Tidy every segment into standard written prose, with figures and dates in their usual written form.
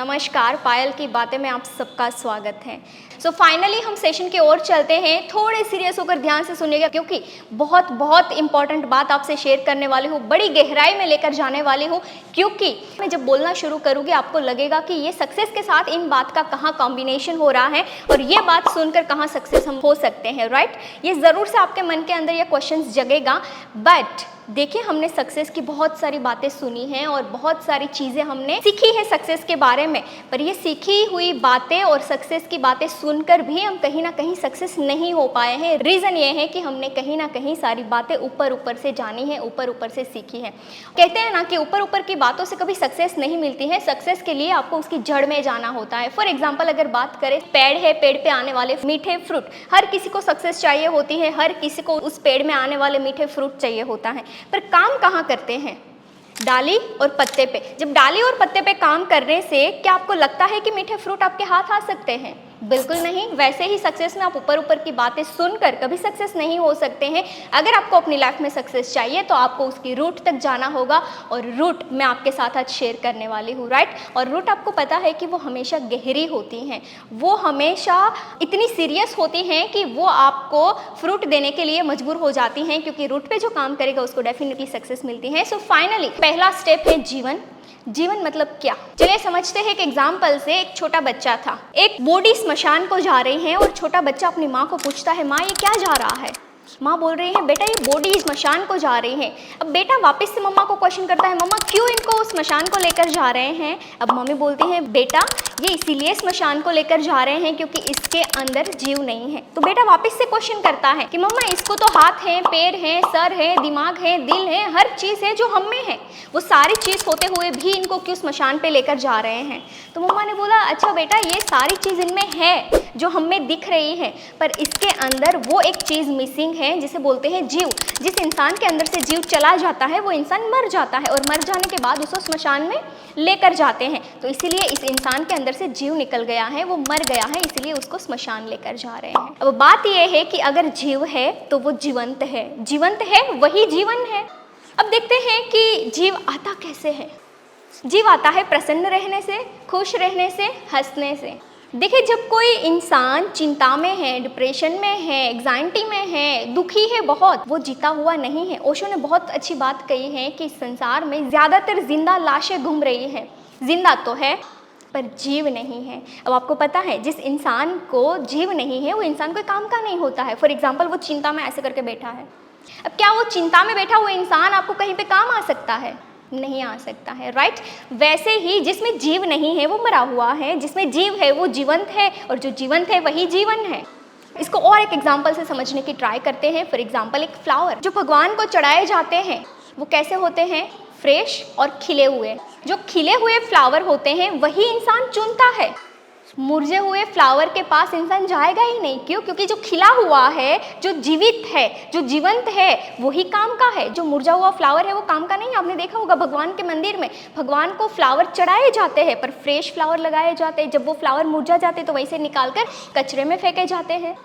नमस्कार, पायल की बातें में आप सबका स्वागत है। फाइनली हम सेशन की ओर चलते हैं। थोड़े सीरियस होकर ध्यान से सुनिएगा क्योंकि बहुत बहुत इंपॉर्टेंट बात आपसे शेयर करने वाली हूँ, बड़ी गहराई में लेकर जाने वाली हूँ। क्योंकि मैं जब बोलना शुरू करूँगी आपको लगेगा कि ये सक्सेस के साथ इन बात का कहाँ कॉम्बिनेशन हो रहा है और ये बात सुनकर कहाँ सक्सेस हम हो सकते हैं, राइट। ये ज़रूर से आपके मन के अंदर ये क्वेश्चन जगेगा। बट देखिए, हमने सक्सेस की बहुत सारी बातें सुनी हैं और बहुत सारी चीज़ें हमने सीखी है सक्सेस के बारे में, पर ये सीखी हुई बातें और सक्सेस की बातें सुनकर भी हम कहीं ना कहीं सक्सेस नहीं हो पाए हैं। रीज़न ये है कि हमने कहीं ना कहीं सारी बातें ऊपर ऊपर से जानी है, ऊपर ऊपर से सीखी है। कहते हैं ना कि ऊपर ऊपर की बातों से कभी सक्सेस नहीं मिलती है। सक्सेस के लिए आपको उसकी जड़ में जाना होता है। फॉर एग्जाम्पल अगर बात करें, पेड़ है, पेड़ पे आने वाले मीठे फ्रूट, हर किसी को सक्सेस चाहिए होती है, हर किसी को उस पेड़ में आने वाले मीठे फ्रूट चाहिए होता है। पर काम कहाँ करते हैं? डाली और पत्ते पे। जब डाली और पत्ते पे काम करने से क्या आपको लगता है कि मीठे फ्रूट आपके हाथ आ सकते हैं? बिल्कुल नहीं। वैसे ही सक्सेस में आप ऊपर ऊपर की बातें सुनकर कभी सक्सेस नहीं हो सकते हैं। अगर आपको अपनी लाइफ में सक्सेस चाहिए तो आपको उसकी रूट तक जाना होगा, और रूट मैं आपके साथ आज शेयर करने वाली हूँ, राइट। और रूट आपको पता है कि वो हमेशा गहरी होती हैं, वो हमेशा इतनी सीरियस होती हैं कि वो आपको फ्रूट देने के लिए मजबूर हो जाती हैं, क्योंकि रूट पे जो काम करेगा उसको डेफिनेटली सक्सेस मिलती है। सो फाइनली पहला स्टेप है जीवन। जीवन मतलब क्या? चलिए समझते हैं। एक एग्जाम्पल से, एक छोटा बच्चा था, एक बूढ़ी स्मशान को जा रही है और छोटा बच्चा अपनी माँ को पूछता है, माँ ये क्या जा रहा है? माँ बोल रही है, बेटा ये बॉडी स्मशान को जा रही है। अब बेटा वापस से मम्मा को क्वेश्चन करता है, मम्मा क्यों इनको स्मशान को लेकर जा रहे हैं? अब मम्मी बोलती है, बेटा ये इसीलिए स्मशान को लेकर जा रहे हैं क्योंकि इसके अंदर जीव नहीं है। तो बेटा वापस से क्वेश्चन करता है कि मम्मा इसको तो हाथ है, पैर है, सर है, दिमाग है, दिल है, हर चीज़ है जो हम में है, वो सारी चीज़ होते हुए भी इनको क्यों स्मशान पे लेकर जा रहे हैं? तो मम्मा ने बोला, अच्छा बेटा ये सारी चीज़ इनमें है जो हम में दिख रही है, पर इसके अंदर वो एक चीज़ मिसिंग है जिसे बोलते हैं जीव। जिस इंसान के अंदर से जीव चला जाता है वो इंसान मर जाता है, और मर जाने के बाद उसको स्मशान में लेकर जाते हैं। तो इसीलिए इस इंसान के अंदर से जीव निकल गया है, वो मर गया है, इसलिए उसको स्मशान लेकर जा रहे हैं। अब बात यह है कि अगर जीव है तो वो जीवंत है, जीवंत है वही जीवन है। अब देखते हैं कि जीव आता कैसे है। जीव आता है प्रसन्न रहने से, खुश रहने से, हंसने से। देखिए, जब कोई इंसान चिंता में है, डिप्रेशन में है, एग्जाइटी में है, दुखी है बहुत, वो जीता हुआ नहीं है। ओशो ने बहुत अच्छी बात कही है कि संसार में ज़्यादातर जिंदा लाशें घूम रही हैं। जिंदा तो है पर जीव नहीं है। अब आपको पता है, जिस इंसान को जीव नहीं है वो इंसान कोई काम का नहीं होता है। फॉर एग्जाम्पल, वो चिंता में ऐसे करके बैठा है। अब क्या वो चिंता में बैठा हुआ इंसान आपको कहीं पे काम आ सकता है? नहीं आ सकता है, राइट। वैसे ही जिसमें जीव नहीं है वो मरा हुआ है, जिसमें जीव है वो जीवंत है, और जो जीवंत है वही जीवन है। इसको और एक एग्जांपल से समझने की ट्राई करते हैं। फॉर एग्जांपल, एक फ्लावर जो भगवान को चढ़ाए जाते हैं वो कैसे होते हैं? फ्रेश और खिले हुए। जो खिले हुए फ्लावर होते हैं वही इंसान चुनता है। मुरझे हुए फ्लावर के पास इंसान जाएगा ही नहीं। क्यों? क्योंकि जो खिला हुआ है, जो जीवित है, जो जीवंत है, वही काम का है। जो मुरझा हुआ फ्लावर है वो काम का नहीं। आपने देखा होगा भगवान के मंदिर में भगवान को फ्लावर चढ़ाए जाते हैं, पर फ्रेश फ्लावर लगाए जाते हैं। जब वो फ्लावर मुरझा जाते हैं तो वैसे निकाल कर कचरे में फेंके जाते हैं।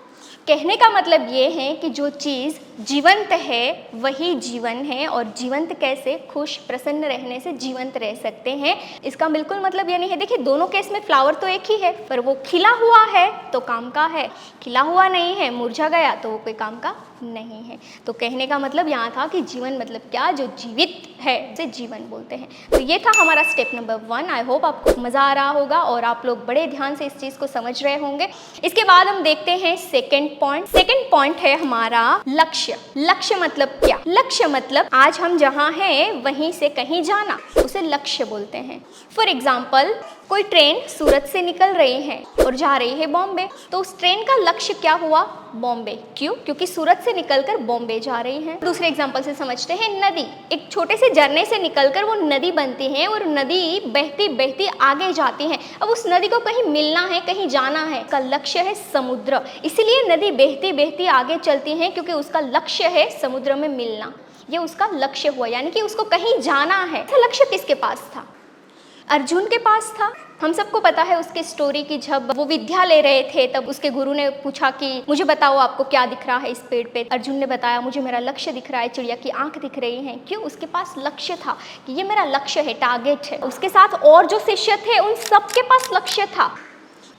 कहने का मतलब ये है कि जो चीज़ जीवंत है वही जीवन है, और जीवंत कैसे? खुश प्रसन्न रहने से जीवंत रह सकते हैं। इसका बिल्कुल मतलब ये नहीं है। देखिए, दोनों केस में फ्लावर तो एक ही है, पर वो खिला हुआ है तो काम का है, खिला हुआ नहीं है, मुरझा गया तो वो कोई काम का नहीं है। तो कहने का मतलब यहाँ था कि जीवन मतलब क्या? जो जीवित है उसे जीवन बोलते हैं। तो ये था हमारा स्टेप नंबर 1। आई होप आपको मज़ा आ रहा होगा और आप लोग बड़े ध्यान से इस चीज़ को समझ रहे होंगे। इसके बाद हम देखते हैं सेकेंड पॉइंट। सेकेंड पॉइंट है हमारा लक्ष्य। लक्ष्य मतलब क्या? लक्ष्य मतलब आज हम जहाँ हैं वहीं से कहीं जाना, उसे लक्ष्य बोलते हैं। फॉर एग्जाम्पल, कोई ट्रेन सूरत से निकल रही है और जा रही है बॉम्बे, तो उस ट्रेन का लक्ष्य क्या हुआ? बॉम्बे। क्यों? क्योंकि सूरत से निकलकर बॉम्बे जा रही है। दूसरे एग्जाम्पल से समझते हैं, नदी। एक छोटे से झरने से निकलकर वो नदी बनती है और नदी बहती बहती आगे जाती है। अब उस नदी को कहीं मिलना है, कहीं जाना है, का लक्ष्य है समुद्र। इसीलिए नदी बहती बहती आगे चलती है, क्योंकि उसका लक्ष्य है समुद्र में मिलना। ये उसका लक्ष्य हुआ, यानी कि उसको कहीं जाना है। लक्ष्य किसके पास था? अर्जुन के पास था। हम सबको पता है उसकी स्टोरी की, जब वो विद्या ले रहे थे तब उसके गुरु ने पूछा कि मुझे बताओ आपको क्या दिख रहा है इस पेड़ पे। अर्जुन ने बताया मुझे मेरा लक्ष्य दिख रहा है, चिड़िया की आंख दिख रही है। क्यों? उसके पास लक्ष्य था कि ये मेरा लक्ष्य है, टारगेट है। उसके साथ और जो शिष्य थे उन सबके पास लक्ष्य था,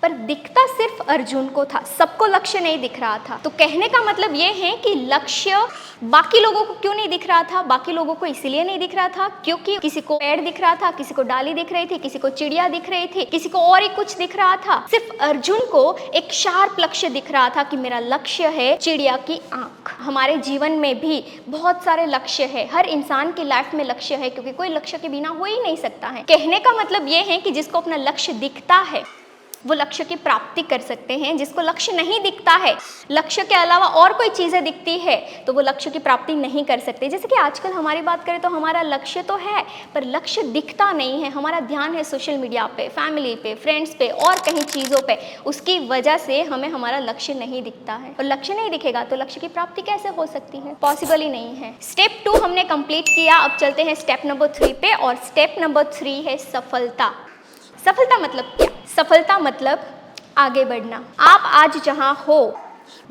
पर दिखता सिर्फ अर्जुन को था, सबको लक्ष्य नहीं दिख रहा था। तो कहने का मतलब ये है कि लक्ष्य बाकी लोगों को क्यों नहीं दिख रहा था? बाकी लोगों को इसीलिए नहीं दिख रहा था क्योंकि किसी को पेड़ दिख रहा था, किसी को डाली दिख रही थी, किसी को चिड़िया दिख रही थी, किसी को और ही कुछ दिख रहा था। सिर्फ अर्जुन को एक शार्प लक्ष्य दिख रहा था कि मेरा लक्ष्य है चिड़िया की आंख। हमारे जीवन में भी बहुत सारे लक्ष्य है, हर इंसान की लाइफ में लक्ष्य है, क्योंकि कोई लक्ष्य के बिना हो ही नहीं सकता है। कहने का मतलब ये है कि जिसको अपना लक्ष्य दिखता है वो लक्ष्य की प्राप्ति कर सकते हैं। जिसको लक्ष्य नहीं दिखता है, लक्ष्य के अलावा और कोई चीज़ें दिखती है, तो वो लक्ष्य की प्राप्ति नहीं कर सकते। जैसे कि आजकल हमारी बात करें तो हमारा लक्ष्य तो है पर लक्ष्य दिखता नहीं है। हमारा ध्यान है सोशल मीडिया पे, फैमिली पे, फ्रेंड्स पे और कहीं चीज़ों पे। उसकी वजह से हमें हमारा लक्ष्य नहीं दिखता है, और लक्ष्य नहीं दिखेगा तो लक्ष्य की प्राप्ति कैसे हो सकती है? पॉसिबल ही नहीं है। स्टेप 2 हमने कंप्लीट किया, अब चलते हैं स्टेप नंबर 3 पे, और स्टेप नंबर 3 है सफलता। सफलता मतलब क्या? सफलता मतलब आगे बढ़ना। आप आज जहां हो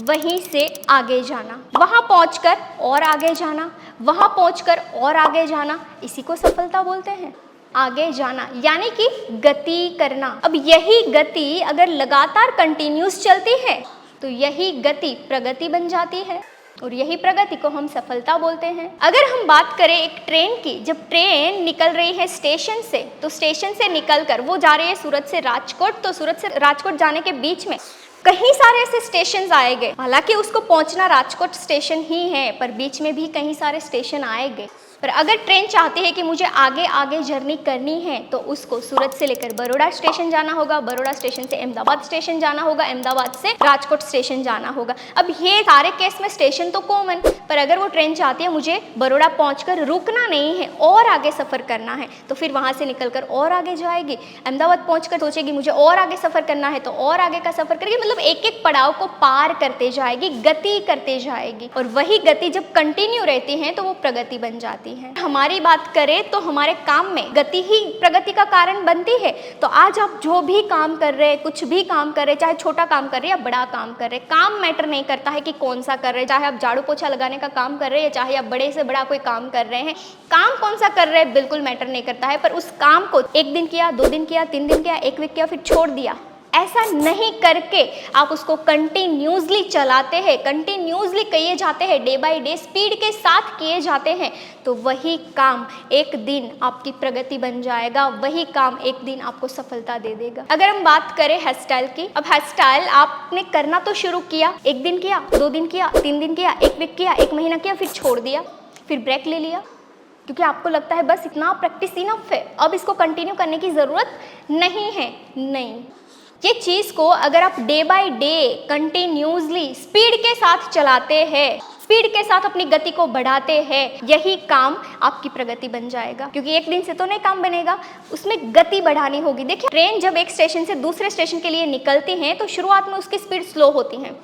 वहीं से आगे जाना, वहां पहुंचकर और आगे जाना, वहां पहुंचकर और आगे जाना, इसी को सफलता बोलते हैं। आगे जाना यानी कि गति करना। अब यही गति अगर लगातार कंटिन्यूस चलती है तो यही गति प्रगति बन जाती है, और यही प्रगति को हम सफलता बोलते हैं। अगर हम बात करें एक ट्रेन की, जब ट्रेन निकल रही है स्टेशन से, तो स्टेशन से निकलकर वो जा रही है सूरत से राजकोट, तो सूरत से राजकोट जाने के बीच में कई सारे ऐसे स्टेशन आएंगे। हालांकि उसको पहुंचना राजकोट स्टेशन ही है, पर बीच में भी कई सारे स्टेशन आएंगे। पर अगर ट्रेन चाहती है कि मुझे आगे आगे जर्नी करनी है तो उसको सूरत से लेकर बड़ौदा स्टेशन जाना होगा, बड़ौदा स्टेशन से अहमदाबाद स्टेशन जाना होगा, अहमदाबाद से राजकोट स्टेशन जाना होगा। अब ये सारे केस में स्टेशन तो कॉमन, पर अगर वो ट्रेन चाहती है मुझे बड़ौदा पहुंचकर रुकना नहीं है और आगे सफ़र करना है, तो फिर वहाँ से निकलकर और आगे जाएगी। अहमदाबाद पहुँच सोचेगी मुझे और आगे सफ़र करना है, तो और आगे का सफ़र करेगी। मतलब एक एक पड़ाव को पार करते जाएगी, गति करते जाएगी, और वही गति जब कंटिन्यू रहती है तो वो प्रगति बन जाती है। हमारी बात करें तो हमारे काम में गति ही प्रगति का कारण बनती है। तो आज आप जो भी काम कर रहे हैं, कुछ भी काम कर रहे हैं, चाहे छोटा काम कर रहे हैं या बड़ा काम कर रहे हैं, काम मैटर नहीं करता है कि कौन सा कर रहे हैं। चाहे आप झाड़ू पोछा लगाने का काम कर रहे हैं, चाहे आप बड़े से बड़ा कोई काम कर रहे हैं, काम कौन सा कर रहे हैं बिल्कुल मैटर नहीं करता है। पर उस काम को 1 दिन किया, 2 दिन किया, 3 दिन किया, 1 वीक किया, फिर छोड़ दिया, ऐसा नहीं करके आप उसको कंटिन्यूसली चलाते हैं, कंटिन्यूसली किए जाते हैं, डे बाय डे स्पीड के साथ किए जाते हैं, तो वही काम एक दिन आपकी प्रगति बन जाएगा, वही काम एक दिन आपको सफलता दे देगा। अगर हम बात करें हेयर स्टाइल की, अब हेयर स्टाइल आपने करना तो शुरू किया, 1 दिन किया, 2 दिन किया, 3 दिन किया, 1 वीक किया, 1 महीना किया, फिर छोड़ दिया, फिर ब्रेक ले लिया, क्योंकि आपको लगता है बस इतना प्रैक्टिस इनफ है, अब इसको कंटिन्यू करने की ज़रूरत नहीं है। नहीं, ये चीज़ को अगर आप day by day continuously speed के साथ चलाते हैं, स्पीड के साथ अपनी गति को बढ़ाते हैं, यही काम आपकी प्रगति बन जाएगा। क्योंकि एक दिन से तो नहीं काम बनेगा, उसमें गति बढ़ानी होगी। देखिए, ट्रेन जब एक स्टेशन से दूसरे स्टेशन के लिए निकलती है तो शुरुआत में उसकी स्पीड स्लो होती है,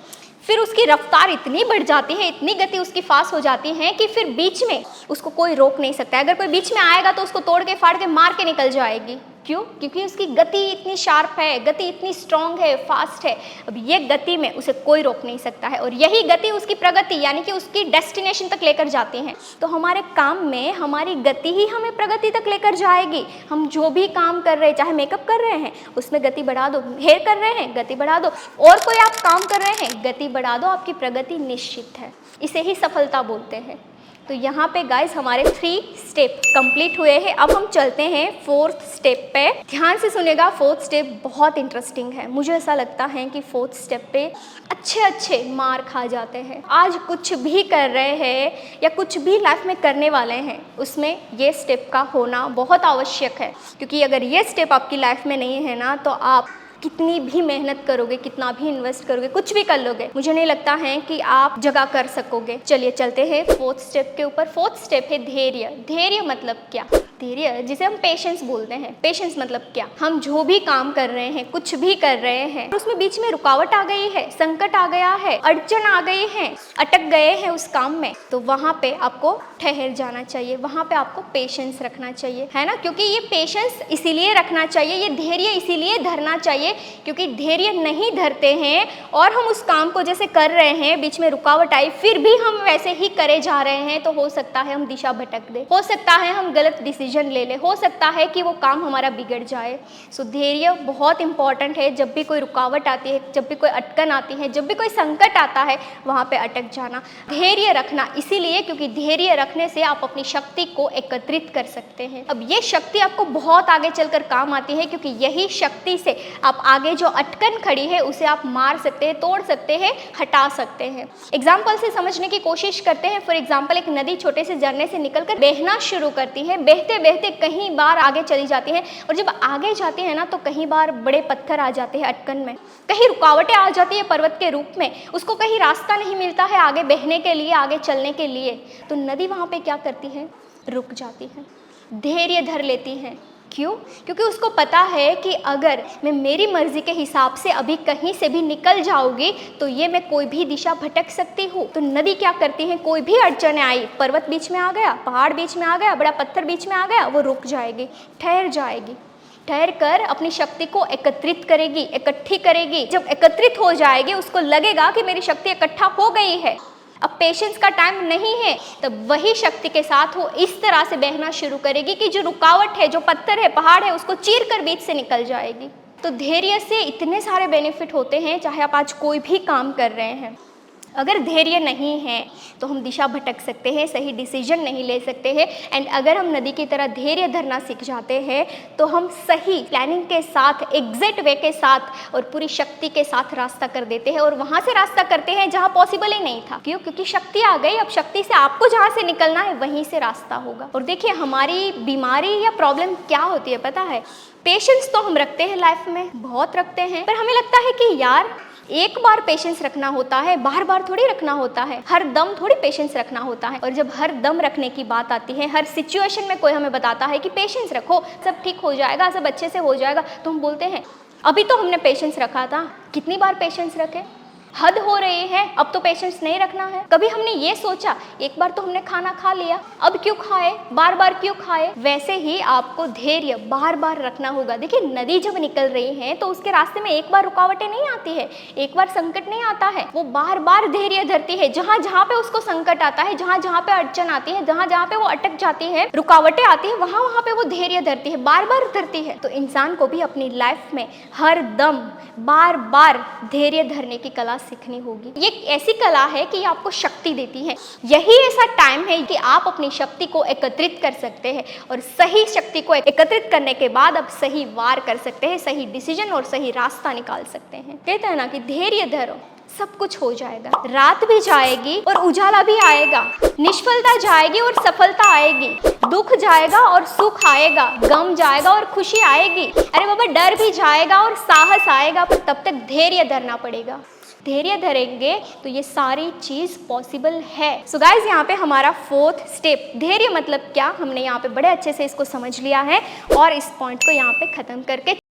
फिर उसकी रफ्तार इतनी बढ़ जाती है, इतनी गति उसकी फास्ट हो जाती है कि फिर बीच में उसको कोई रोक नहीं सकता। अगर कोई बीच में आएगा तो उसको तोड़ के फाड़ के मार के निकल जाएगी। क्यों? क्योंकि उसकी गति इतनी शार्प है, गति इतनी स्ट्रांग है, फास्ट है। अब ये गति में उसे कोई रोक नहीं सकता है, और यही गति उसकी प्रगति यानी कि उसकी डेस्टिनेशन तक लेकर जाती है। तो हमारे काम में हमारी गति ही हमें प्रगति तक लेकर जाएगी। हम जो भी काम कर रहे हैं, चाहे मेकअप कर रहे हैं उसमें गति बढ़ा दो, हेयर कर रहे हैं गति बढ़ा दो, और कोई आप काम कर रहे हैं गति बढ़ा दो, आपकी प्रगति निश्चित है। इसे ही सफलता बोलते हैं। तो यहाँ पे गाइस हमारे 3 स्टेप कंप्लीट हुए हैं। अब हम चलते हैं 4th स्टेप पे। ध्यान से सुनेगा, 4th स्टेप बहुत इंटरेस्टिंग है। मुझे ऐसा लगता है कि 4th स्टेप पे अच्छे मार खा जाते हैं। आज कुछ भी कर रहे हैं या कुछ भी लाइफ में करने वाले हैं, उसमें ये स्टेप का होना बहुत आवश्यक है। क्योंकि अगर ये स्टेप आपकी लाइफ में नहीं है ना, तो आप कितनी भी मेहनत करोगे, कितना भी इन्वेस्ट करोगे, कुछ भी कर लोगे, मुझे नहीं लगता है कि आप जगह कर सकोगे। चलिए चलते हैं फोर्थ स्टेप के ऊपर। फोर्थ स्टेप है धैर्य। धैर्य मतलब क्या? धैर्य जिसे हम पेशेंस बोलते हैं। पेशेंस मतलब क्या? हम जो भी काम कर रहे हैं, कुछ भी कर रहे हैं, उसमें बीच में रुकावट आ गई है, संकट आ गया है, अड़चन आ गई है, अटक गए हैं उस काम में, तो वहां पे आपको ठहर जाना चाहिए, वहां पे आपको पेशेंस रखना चाहिए, है ना। क्योंकि ये पेशेंस इसीलिए रखना चाहिए, ये धैर्य इसीलिए धरना चाहिए क्योंकि धैर्य नहीं धरते हैं और हम उस काम को जैसे कर रहे हैं, बीच में रुकावट आई, फिर भी हम वैसे ही करे जा रहे हैं, तो हो सकता है हम दिशा भटक दे, हो सकता है हम गलत डिसीजन ले ले, हो सकता है कि वो काम हमारा बिगड़ जाए। सो धैर्य बहुत इंपॉर्टेंट है। जब भी कोई रुकावट आती है, जब भी कोई अटकन आती है, जब भी कोई संकट आता है, वहाँ पे अटक जाना, धैर्य रखना, इसीलिए क्योंकि धैर्य रखने से आप अपनी शक्ति को एकत्रित कर सकते हैं। अब ये शक्ति आपको बहुत आगे चलकर काम आती है क्योंकि यही शक्ति से आप आगे जो अटकन खड़ी है उसे आप मार सकते हैं, तोड़ सकते हैं, हटा सकते हैं। एग्जाम्पल से समझने की कोशिश करते हैं। फॉर एग्जाम्पल, एक नदी छोटे से झरने से निकलकर बहना शुरू करती है, बहते बहते कहीं बार आगे चली जाती है, और जब आगे जाती है ना तो कहीं बार बड़े पत्थर आ जाते हैं अटकन में, कहीं रुकावटें आ जाती है पर्वत के रूप में, उसको कहीं रास्ता नहीं मिलता है आगे बहने के लिए, आगे चलने के लिए, तो नदी वहाँ पे क्या करती है? रुक जाती है, धैर्य धर लेती है। क्यों? क्योंकि उसको पता है कि अगर मैं मेरी मर्जी के हिसाब से अभी कहीं से भी निकल जाऊंगी तो ये मैं कोई भी दिशा भटक सकती हूँ। तो नदी क्या करती है? कोई भी अड़चन आई, पर्वत बीच में आ गया, पहाड़ बीच में आ गया, बड़ा पत्थर बीच में आ गया, वो रुक जाएगी, ठहर जाएगी, ठहर कर अपनी शक्ति को एकत्रित करेगी, इकट्ठी करेगी। जब एकत्रित हो जाएगी, उसको लगेगा कि मेरी शक्ति इकट्ठा हो गई है, अब पेशेंस का टाइम नहीं है, तब वही शक्ति के साथ वो इस तरह से बहना शुरू करेगी कि जो रुकावट है, जो पत्थर है, पहाड़ है, उसको चीर कर बीच से निकल जाएगी। तो धैर्य से इतने सारे बेनिफिट होते हैं, चाहे आप आज कोई भी काम कर रहे हैं। अगर धैर्य नहीं है तो हम दिशा भटक सकते हैं, सही डिसीजन नहीं ले सकते हैं। एंड अगर हम नदी की तरह धैर्य धरना सीख जाते हैं तो हम सही प्लानिंग के साथ, एग्जैक्ट वे के साथ और पूरी शक्ति के साथ रास्ता कर देते हैं, और वहाँ से रास्ता करते हैं जहाँ पॉसिबल ही नहीं था। क्यों? क्योंकि शक्ति आ गई। अब शक्ति से आपको जहाँ से निकलना है वहीं से रास्ता होगा। और देखिए, हमारी बीमारी या प्रॉब्लम क्या होती है पता है? पेशेंस तो हम रखते हैं, लाइफ में बहुत रखते हैं, पर हमें लगता है कि यार एक बार पेशेंस रखना होता है, बार बार थोड़ी रखना होता है, हर दम थोड़ी पेशेंस रखना होता है। और जब हर दम रखने की बात आती है, हर सिचुएशन में कोई हमें बताता है कि पेशेंस रखो, सब ठीक हो जाएगा, सब अच्छे से हो जाएगा, तो हम बोलते हैं अभी तो हमने पेशेंस रखा था। कितनी बार पेशेंस रखे? हद हो रही है, अब तो पेशेंस नहीं रखना है। कभी हमने ये सोचा, एक बार तो हमने खाना खा लिया, अब क्यों खाए, बार बार क्यों खाए? वैसे ही आपको धैर्य बार बार रखना होगा। देखिए, नदी जब निकल रही है तो उसके रास्ते में एक बार रुकावटें नहीं आती है, एक बार संकट नहीं आता है, वो बार बार धैर्य धरती है। जहाँ जहाँ पे उसको संकट आता है, जहाँ जहाँ पे अड़चन आती है, जहाँ जहाँ पे वो अटक जाती है, रुकावटें आती है, वहाँ वहाँ पे वो धैर्य धरती है, बार बार धरती है। तो इंसान को भी अपनी लाइफ में हर दम बार बार धैर्य धरने की कला सीखनी होगी। ये ऐसी कला है कि आपको शक्ति देती है। यही ऐसा टाइम है कि आप अपनी शक्ति को एकत्रित कर सकते हैं, और सही शक्ति को एकत्रित करने के बाद अब सही वार कर सकते हैं, सही डिसीजन और सही रास्ता निकाल सकते हैं। कहते हैं ना कि धैर्य धरो, सब कुछ हो जाएगा। रात भी जाएगी और उजाला भी आएगा, निष्फलता जाएगी और सफलता आएगी, दुख जाएगा और सुख आएगा, गम जाएगा और खुशी आएगी। अरे बाबा, डर भी जाएगा और साहस आएगा, पर तब तक धैर्य धरना पड़ेगा। धैर्य धरेंगे तो ये सारी चीज पॉसिबल है। सो गाइज, यहाँ पे हमारा फोर्थ स्टेप, धैर्य मतलब क्या, हमने यहाँ पे बड़े अच्छे से इसको समझ लिया है, और इस पॉइंट को यहाँ पे खत्म करके